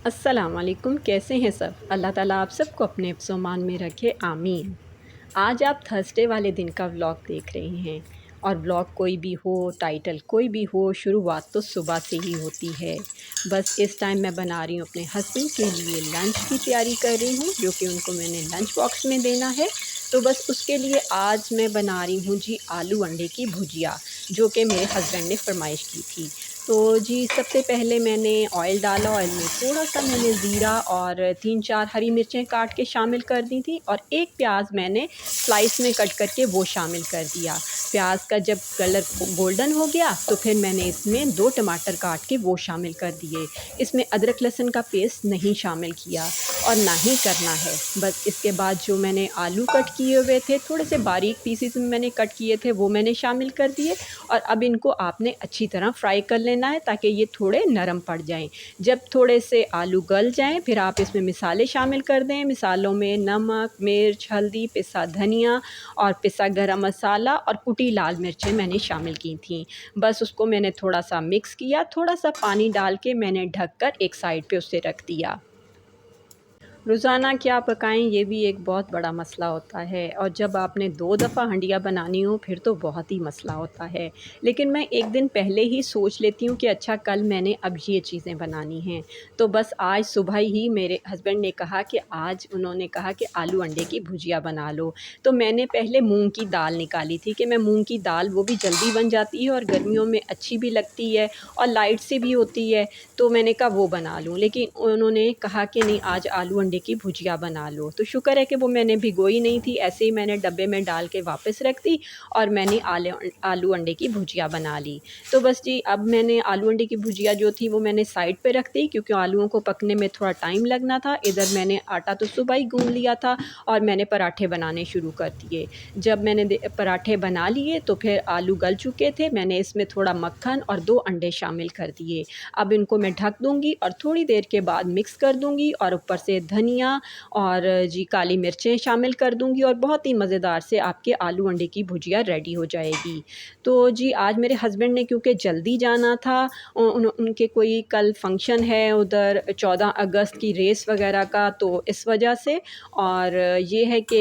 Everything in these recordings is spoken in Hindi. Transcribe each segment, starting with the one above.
अस्सलाम वालेकुम। कैसे हैं सब? अल्लाह ताला आप सबको अपने मान में रखे, आमीन। आज आप थर्सडे वाले दिन का व्लॉग देख रहे हैं और व्लॉग कोई भी हो, टाइटल कोई भी हो, शुरुआत तो सुबह से ही होती है। बस इस टाइम मैं बना रही हूँ अपने हस्बैंड के लिए लंच की तैयारी कर रही हूँ, जो कि उनको मैंने लंच बॉक्स में देना है। तो बस उसके लिए आज मैं बना रही हूँ जी आलू अंडे की भुजिया, जो कि मेरे हस्बैंड ने फ़रमाइश की थी। तो जी सबसे पहले मैंने ऑयल डाला, ऑयल में थोड़ा-सा मैंने ज़ीरा और 3-4 हरी मिर्चें काट के शामिल कर दी थी और 1 प्याज़ मैंने स्लाइस में कट करके वो शामिल कर दिया। प्याज़ का जब कलर गोल्डन हो गया तो फिर मैंने इसमें 2 टमाटर काट के वो शामिल कर दिए। इसमें अदरक लहसुन का पेस्ट नहीं शामिल किया और ना ही करना है। बस इसके बाद जो मैंने आलू कट किए हुए थे, थोड़े से बारीक पीसेस में मैंने कट किए थे, वो मैंने शामिल कर दिए और अब इनको आपने अच्छी तरह फ्राई कर लेना है ताकि ये थोड़े नरम पड़ जाएँ। जब थोड़े से आलू गल जाएँ फिर आप इसमें मिसाले शामिल कर दें। मिसालों में नमक, मिर्च, हल्दी, पिसा धनिया और पिसा गरम मसाला और कुटी लाल मिर्चें मैंने शामिल की थीं। बस उसको मैंने थोड़ा-सा मिक्स किया, थोड़ा-सा पानी डाल के मैंने ढक कर एक साइड पे उसे रख दिया। रोज़ाना क्या पकाएँ, ये भी एक बहुत बड़ा मसला होता है और जब आपने 2 दफ़ा हंडिया बनानी हो फिर तो बहुत ही मसला होता है। लेकिन मैं 1 दिन पहले ही सोच लेती हूँ कि अच्छा कल मैंने अब ये चीज़ें बनानी हैं। तो बस आज सुबह ही मेरे हस्बैंड ने कहा कि आज उन्होंने कहा कि आलू अंडे की भुजिया बना लो। तो मैंने पहले मूँग की दाल निकाली थी कि मैं मूँग की दाल वो भी जल्दी बन जाती है और गर्मियों में अच्छी भी लगती है और लाइट सी भी होती है। तो मैंने कहा वो बना लूँ, लेकिन उन्होंने कहा कि नहीं आज आलू अंडे की भुजिया बना लो। तो शुक्र है कि वो मैंने भिगोई नहीं थी, ऐसे ही मैंने डब्बे में डाल के वापस रख दी और मैंने आलू अंडे की भुजिया बना ली। तो बस जी अब मैंने आलू अंडे की भुजिया जो थी वो मैंने साइड पे रख दी क्योंकि आलूओं को पकने में थोड़ा टाइम लगना था। इधर मैंने आटा तो सुबह ही गूँध लिया था और मैंने पराठे बनाने शुरू कर दिए। जब मैंने पराठे बना लिए तो फिर आलू गल चुके थे, मैंने इसमें थोड़ा मक्खन और 2 अंडे शामिल कर दिए। अब इनको मैं ढक दूँगी और थोड़ी देर के बाद मिक्स कर दूँगी और ऊपर से धनिया और जी काली मिर्चें शामिल कर दूँगी और बहुत ही मज़ेदार से आपके आलू अंडे की भुजिया रेडी हो जाएगी। तो जी आज मेरे हस्बैंड ने क्योंकि जल्दी जाना था, उनके कोई कल फंक्शन है उधर 14 अगस्त की रेस वग़ैरह का, तो इस वजह से और ये है कि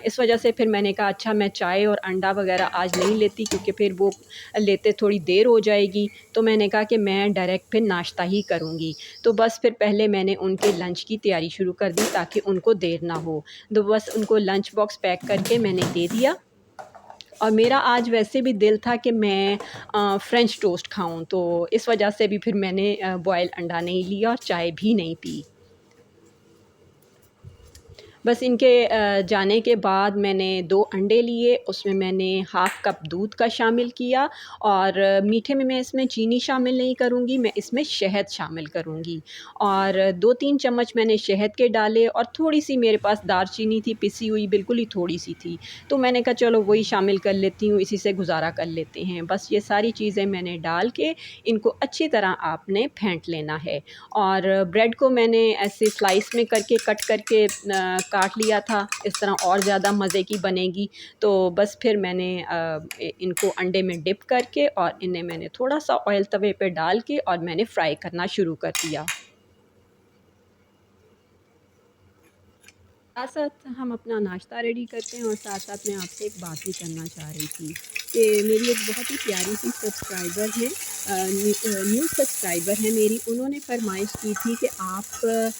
इस वजह से फिर मैंने कहा अच्छा मैं चाय और अंडा वग़ैरह आज नहीं लेती क्योंकि फिर वो लेते थोड़ी देर हो जाएगी। तो मैंने कहा कि मैं डायरेक्ट फिर नाश्ता ही करूँगी। तो बस फिर पहले मैंने उनके लंच की तैयारी शुरू कर दी ताकि उनको देर ना हो। तो बस उनको लंच बॉक्स पैक करके मैंने दे दिया और मेरा आज वैसे भी दिल था कि मैं फ्रेंच टोस्ट खाऊँ, तो इस वजह से भी फिर मैंने बॉइल्ड अंडा नहीं लिया और चाय भी नहीं पी। बस इनके जाने के बाद मैंने 2 अंडे लिए, उसमें मैंने हाफ़ कप दूध का शामिल किया और मीठे में मैं इसमें चीनी शामिल नहीं करूँगी, मैं इसमें शहद शामिल करूँगी और 2-3 चम्मच मैंने शहद के डाले और थोड़ी-सी मेरे पास दालचीनी थी पिसी हुई, बिल्कुल ही थोड़ी-सी थी। तो मैंने कहा चलो वही शामिल कर लेती हूँ, इसी से गुज़ारा कर लेते हैं। बस ये सारी चीज़ें मैंने डाल के इनको अच्छी तरह आपने फेंट लेना है और ब्रेड को मैंने ऐसे स्लाइस में करके कट करके काट लिया था, इस तरह और ज़्यादा मज़े की बनेगी। तो बस फिर मैंने इनको अंडे में डिप करके और इन्हें मैंने थोड़ा-सा ऑयल तवे पे डाल के और मैंने फ्राई करना शुरू कर दिया। साथ-साथ हम अपना नाश्ता रेडी करते हैं और साथ-साथ मैं आपसे एक बात भी करना चाह रही थी कि मेरी एक बहुत ही प्यारी-सी सब्सक्राइबर हैं, न्यू सब्सक्राइबर हैं मेरी, उन्होंने फ़रमाइश की थी कि आप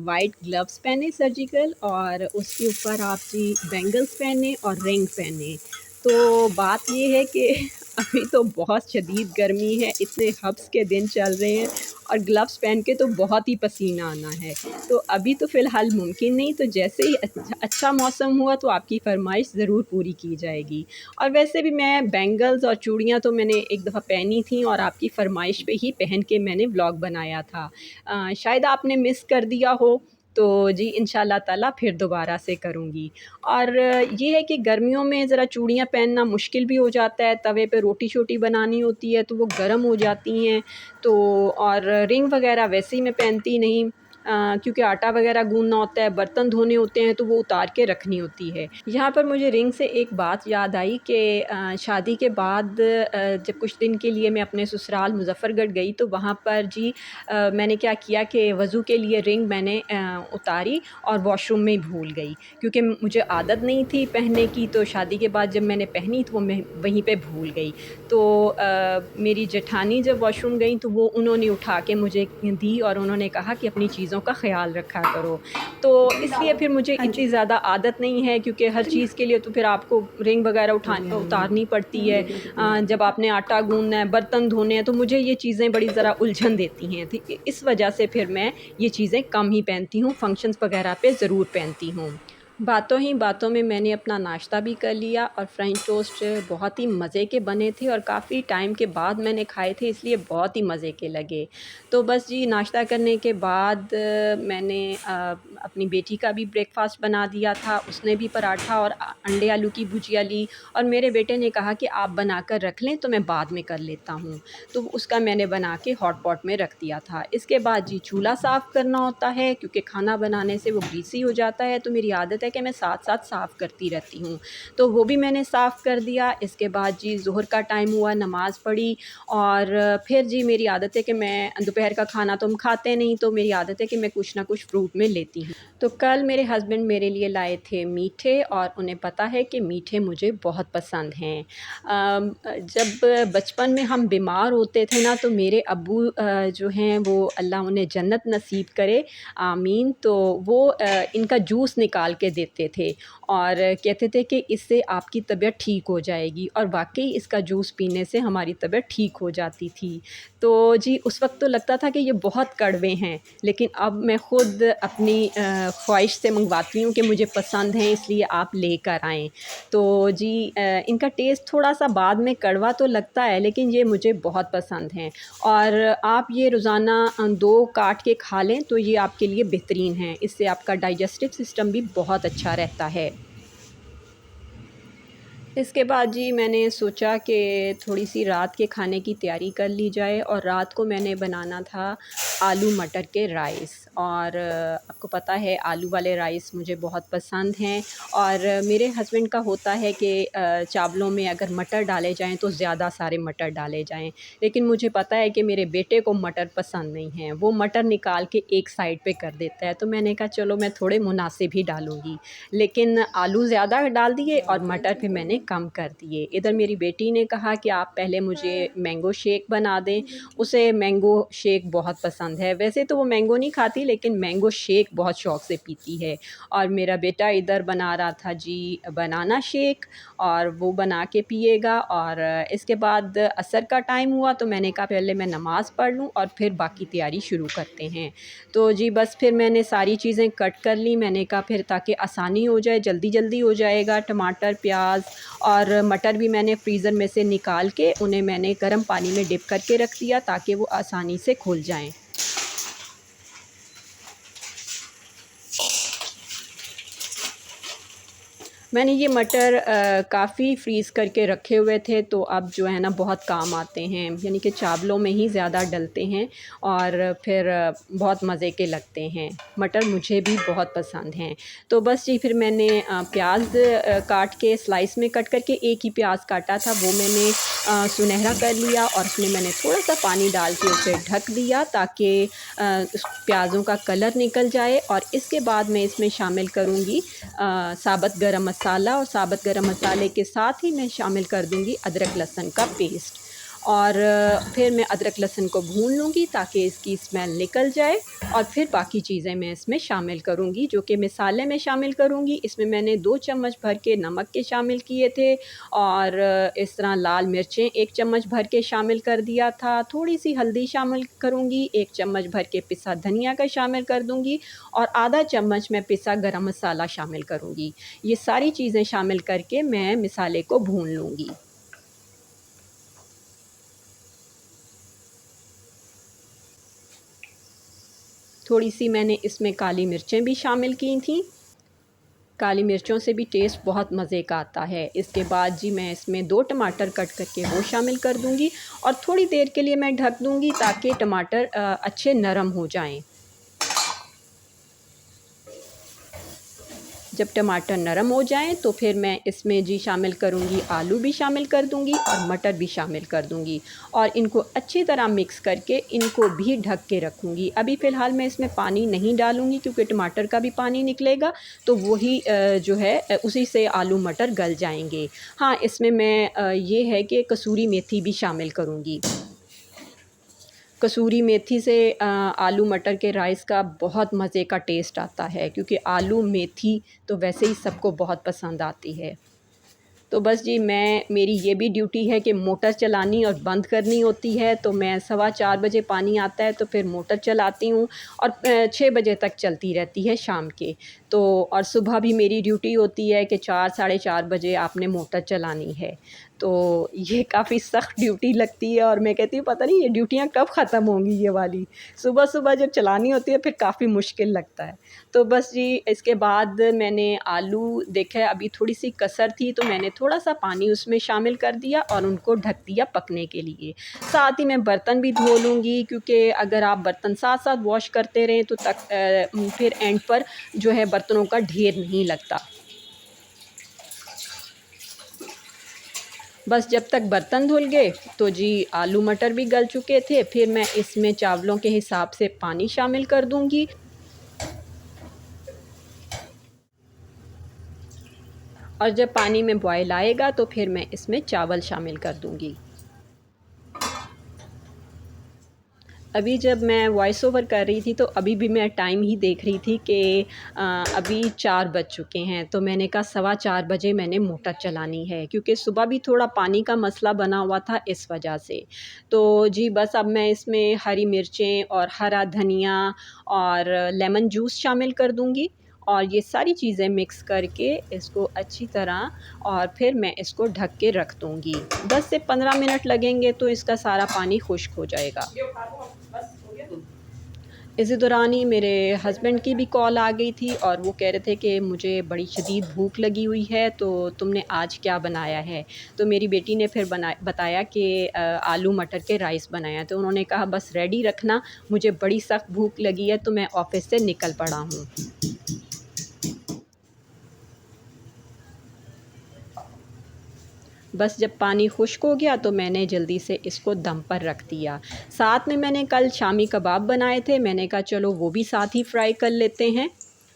वाइट ग्लव्स पहने सर्जिकल और उसके ऊपर आप जी बैंगल्स पहने और रिंग पहने। तो बात ये है कि अभी तो बहुत शदीद गर्मी है, इतने हब्स के दिन चल रहे हैं और ग्लव्स पहन के तो बहुत ही पसीना आना है। तो अभी तो फ़िलहाल मुमकिन नहीं, तो जैसे ही अच्छा मौसम हुआ तो आपकी फ़रमाइश ज़रूर पूरी की जाएगी। और वैसे भी मैं बैंगल्स और चूड़ियाँ तो मैंने एक दफ़ा पहनी थी और आपकी फ़रमाइश पे ही पहन के मैंने व्लॉग बनाया था। शायद आपने मिस कर दिया हो, तो जी इंशाअल्लाह ताला फिर दोबारा से करूँगी। और ये है कि गर्मियों में ज़रा चूड़ियाँ पहनना मुश्किल भी हो जाता है, तवे पे रोटी-शोटी बनानी होती है तो वो गर्म हो जाती हैं, तो और रिंग वग़ैरह वैसे ही मैं पहनती नहीं। क्योंकि आटा वगैरह गूँदना होता है, बर्तन धोने होते हैं, तो वो उतार के रखनी होती है। यहाँ पर मुझे रिंग से एक बात याद आई कि शादी के बाद जब कुछ दिन के लिए मैं अपने ससुराल मुज़फ़्फ़रगढ़ गई, तो वहाँ पर जी मैंने क्या किया कि वज़ू के लिए रिंग मैंने उतारी और वॉशरूम में ही भूल गई, क्योंकि मुझे आदत नहीं थी पहनने की। तो शादी के बाद जब मैंने पहनी तो वो मैं वहीं पे भूल गई। तो मेरी जेठानी जब वॉशरूम गई तो वो उन्होंने उठा के मुझे दी और उन्होंने कहा कि अपनी चीज़ों का ख़्याल रखा करो। तो इसलिए फिर मुझे हाँ इतनी जी। ज़्यादा आदत नहीं है, क्योंकि हर चीज़ के लिए तो फिर आपको रिंग वगैरह उतारनी पड़ती है। जब आपने आटा गूँदना है, बर्तन धोने हैं, तो मुझे ये चीज़ें बड़ी ज़रा उलझन देती हैं। ठीक है? इस वजह से फिर मैं ये चीज़ें कम ही पहनती हूँ, फंक्शंस वगैरह पे ज़रूर पहनती हूँ। बातों ही बातों में मैंने अपना नाश्ता भी कर लिया और फ्रेंच टोस्ट बहुत ही मज़े के बने थे और काफ़ी टाइम के बाद मैंने खाए थे, इसलिए बहुत ही मज़े के लगे। तो बस जी, नाश्ता करने के बाद मैंने अपनी बेटी का भी ब्रेकफ़ास्ट बना दिया था, उसने भी पराठा और अंडे आलू की भुजिया ली और मेरे बेटे ने कहा कि आप बनाकर रख लें तो मैं बाद में कर लेता हूँ। तो उसका मैंने बना के हॉट पॉट में रख दिया था। इसके बाद जी चूल्हा साफ़ करना होता है, क्योंकि खाना बनाने से वो ग्रीसी हो जाता है, तो मेरी आदत है कि मैं साथ-साथ साफ़ करती रहती हूँ। तो वो भी मैंने साफ़ कर दिया। इसके बाद जी ज़ोहर का टाइम हुआ, नमाज़ पढ़ी और फिर जी मेरी आदत है कि मैं दोपहर का खाना तो हम खाते नहीं, तो मेरी आदत है कि मैं कुछ ना कुछ फ्रूट में लेती हूँ। तो कल मेरे हस्बैंड मेरे लिए लाए थे मीठे और उन्हें पता है कि मीठे मुझे बहुत पसंद हैं। जब बचपन में हम बीमार होते थे ना, तो मेरे अब्बू जो हैं वो अल्लाह उन्हें जन्नत नसीब करे, आमीन। तो वो इनका जूस निकाल के देते थे और कहते थे कि इससे आपकी तबीयत ठीक हो जाएगी, और वाक़ई इसका जूस पीने से हमारी तबीयत ठीक हो जाती थी। तो जी उस वक़्त तो लगता था कि ये बहुत कड़वे हैं, लेकिन अब मैं ख़ुद अपनी ख़्वाहिश से मँगवाती हूँ कि मुझे पसंद हैं, इसलिए आप लेकर आएँ। तो जी इनका टेस्ट थोड़ा-सा बाद में कड़वा तो लगता है, लेकिन ये मुझे बहुत पसंद हैं और आप ये रोज़ाना 2 काट के खा लें तो ये आपके लिए बेहतरीन हैं। इससे आपका डाइजेस्टिव सिस्टम भी बहुत अच्छा रहता है। इसके बाद जी मैंने सोचा कि थोड़ी-सी रात के खाने की तैयारी कर ली जाए और रात को मैंने बनाना था आलू मटर के राइस। और आपको पता है आलू वाले राइस मुझे बहुत पसंद हैं और मेरे हस्बैंड का होता है कि चावलों में अगर मटर डाले जाएँ तो ज़्यादा सारे मटर डाले जाएँ। लेकिन मुझे पता है कि मेरे बेटे को मटर पसंद नहीं हैं, वो मटर निकाल के एक साइड पे कर देता है, तो मैंने कहा चलो मैं थोड़े मुनासिब ही डालूँगी। लेकिन आलू ज़्यादा डाल दिए और मटर फिर मैंने कम कर दिए। इधर मेरी बेटी ने कहा कि आप पहले मुझे मैंगो शेक बना दें, उसे मैंगो शेक बहुत पसंद है। वैसे तो वो मैंगो नहीं खाती, लेकिन मैंगो शेक बहुत शौक़ से पीती है। और मेरा बेटा इधर बना रहा था जी बनाना शेक, और वो बना के पिएगा। और इसके बाद असर का टाइम हुआ तो मैंने कहा पहले मैं नमाज़ पढ़ लूँ और फिर बाकी तैयारी शुरू करते हैं। तो जी बस फिर मैंने सारी चीज़ें कट कर ली। मैंने कहा फिर ताकि आसानी हो जाए, जल्दी-जल्दी हो जाएगा। टमाटर, प्याज़ और मटर भी मैंने फ्रीज़र में से निकाल के उन्हें मैंने गर्म पानी में डिप करके रख दिया ताकि वो आसानी से खुल जाएँ। मैंने ये मटर काफ़ी फ्रीज़ करके रखे हुए थे, तो अब जो है ना बहुत काम आते हैं, यानी कि चावलों में ही ज़्यादा डलते हैं और फिर बहुत मज़े के लगते हैं। मटर मुझे भी बहुत पसंद हैं। तो बस जी फिर मैंने प्याज़ काट के स्लाइस में कट करके एक ही प्याज़ काटा था, वो मैंने सुनहरा कर लिया और उसमें मैंने थोड़ा-सा पानी डाल के उसे ढक दिया ताकि उस प्याज़ों का कलर निकल जाए। और इसके बाद मैं इसमें शामिल करूँगी साबुत गरम मसाला, और साबुत गरम मसाले के साथ ही मैं शामिल कर दूँगी अदरक लहसुन का पेस्ट। और फिर मैं अदरक लहसुन को भून लूँगी ताकि इसकी स्मेल निकल जाए, और फिर बाकी चीज़ें मैं इसमें शामिल करूँगी जो कि मसाले में शामिल करूँगी। इसमें मैंने 2 चम्मच भर के नमक के शामिल किए थे, और इस तरह लाल मिर्चें 1 चम्मच भर के शामिल कर दिया था। थोड़ी-सी हल्दी शामिल करूँगी, 1 चम्मच भर के पिसा धनिया का शामिल कर दूँगी, और आधा चम्मच मैं पिसा गरम मसाला शामिल करूँगी। ये सारी चीज़ें शामिल करके मैं मसाले को भून लूँगी। थोड़ी-सी मैंने इसमें काली मिर्चें भी शामिल की थीं। काली मिर्चों से भी टेस्ट बहुत मज़े का आता है। इसके बाद जी मैं इसमें 2 टमाटर कट करके वो शामिल कर दूँगी, और थोड़ी देर के लिए मैं ढक दूँगी ताकि टमाटर अच्छे नरम हो जाएँ। जब टमाटर नरम हो जाएं तो फिर मैं इसमें जी शामिल करूंगी, आलू भी शामिल कर दूंगी और मटर भी शामिल कर दूंगी और इनको अच्छी तरह मिक्स करके इनको भी ढक के रखूंगी। अभी फ़िलहाल मैं इसमें पानी नहीं डालूंगी क्योंकि टमाटर का भी पानी निकलेगा, तो वही जो है उसी से आलू मटर गल जाएंगे। हाँ, इसमें मैं ये है कि कसूरी मेथी भी शामिल करूँगी। कसूरी मेथी से आलू मटर के राइस का बहुत मज़े का टेस्ट आता है, क्योंकि आलू मेथी तो वैसे ही सबको बहुत पसंद आती है। तो बस जी, मेरी ये भी ड्यूटी है कि मोटर चलानी और बंद करनी होती है। तो मैं 4:15 बजे पानी आता है तो फिर मोटर चलाती हूँ और 6 बजे तक चलती रहती है शाम के। तो और सुबह भी मेरी ड्यूटी होती है कि 4 साढ़े 4 बजे आपने मोटर चलानी है। तो ये काफ़ी सख्त ड्यूटी लगती है और मैं कहती हूँ पता नहीं ये ड्यूटियाँ कब ख़त्म होंगी ये वाली। सुबह-सुबह जब चलानी होती है फिर काफ़ी मुश्किल लगता है। तो बस जी, इसके बाद मैंने आलू देखा अभी थोड़ी-सी कसर थी तो मैंने थोड़ा-सा पानी उसमें शामिल कर दिया और उनको ढक दिया पकने के लिए। साथ ही मैं बर्तन भी धो लूँगी, क्योंकि अगर आप बर्तन साथ-साथ वॉश करते रहें तो फिर एंड पर जो है बर्तनों का ढेर नहीं लगता। बस जब तक बर्तन धुल गए तो जी आलू मटर भी गल चुके थे। फिर मैं इसमें चावलों के हिसाब से पानी शामिल कर दूँगी और जब पानी में बॉयल आएगा तो फिर मैं इसमें चावल शामिल कर दूँगी। अभी जब मैं वॉइस ओवर कर रही थी तो अभी भी मैं टाइम ही देख रही थी कि अभी 4 बज चुके हैं। तो मैंने कहा 4:15 बजे मैंने मोटर चलानी है, क्योंकि सुबह भी थोड़ा पानी का मसला बना हुआ था इस वजह से। तो जी बस अब मैं इसमें हरी मिर्चें और हरा धनिया और लेमन जूस शामिल कर दूँगी और ये सारी चीज़ें मिक्स करके इसको अच्छी तरह और फिर मैं इसको ढक के रख दूँगी। 10 से 15 मिनट लगेंगे तो इसका सारा पानी खुश्क हो जाएगा। इसी दौरान ही मेरे हस्बैंड की भी कॉल आ गई थी और वो कह रहे थे कि मुझे बड़ी शदीद भूख लगी हुई है, तो तुमने आज क्या बनाया है? तो मेरी बेटी ने फिर बताया कि आलू मटर के राइस बनाया। तो उन्होंने कहा बस रेडी रखना, मुझे बड़ी सख्त भूख लगी है तो मैं ऑफ़िस से निकल पड़ा हूँ। बस जब पानी खुश्क हो गया तो मैंने जल्दी से इसको दम पर रख दिया। साथ में मैंने कल शामी कबाब बनाए थे, मैंने कहा चलो वो भी साथ ही फ्राई कर लेते हैं।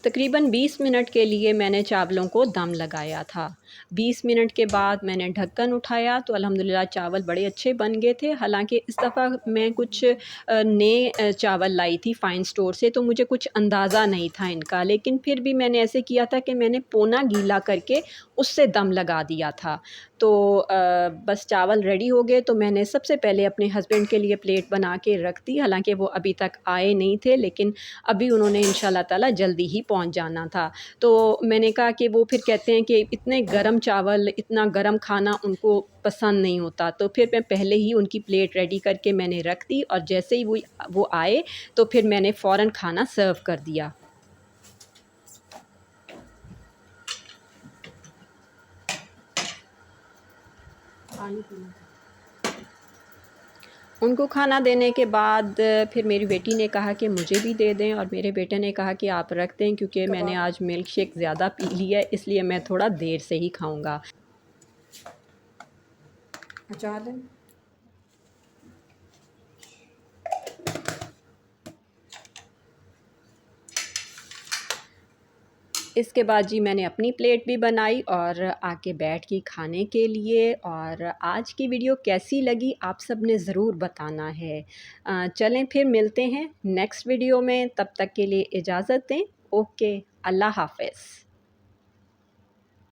तकरीबन 20 मिनट के लिए मैंने चावलों को दम लगाया था। 20 मिनट के बाद मैंने ढक्कन उठाया तो अल्हम्दुलिल्लाह चावल बड़े अच्छे बन गए थे। हालाँकि इस दफ़ा मैं कुछ नए चावल लाई थी फ़ाइन स्टोर से, तो मुझे कुछ अंदाज़ा नहीं था इनका, लेकिन फिर भी मैंने ऐसे किया था कि मैंने पोना गीला करके उससे दम लगा दिया था। तो बस चावल रेडी हो गए तो मैंने सबसे पहले अपने हस्बैंड के लिए प्लेट बना के रख दी। हालाँकि वो अभी तक आए नहीं थे, लेकिन अभी उन्होंने इंशाल्लाह ताला जल्दी ही पहुँच जाना था। तो मैंने कहा कि वो फिर कहते हैं कि इतने गरम चावल, इतना गरम खाना उनको पसंद नहीं होता। तो फिर मैं पहले ही उनकी प्लेट रेडी करके मैंने रख दी और जैसे ही वो आए तो फिर मैंने फ़ौरन खाना सर्व कर दिया। उनको खाना देने के बाद फिर मेरी बेटी ने कहा कि मुझे भी दे दें और मेरे बेटे ने कहा कि आप रख दें, क्योंकि मैंने आज मिल्क शेक ज़्यादा पी लिया है इसलिए मैं थोड़ा देर से ही खाऊंगा। अचार लें। इसके बाद जी मैंने अपनी प्लेट भी बनाई और आके बैठ गई खाने के लिए। और आज की वीडियो कैसी लगी आप सब ने ज़रूर बताना है। चलें फिर मिलते हैं नेक्स्ट वीडियो में, तब तक के लिए इजाज़त दें। ओके, अल्लाह हाफ़िज़।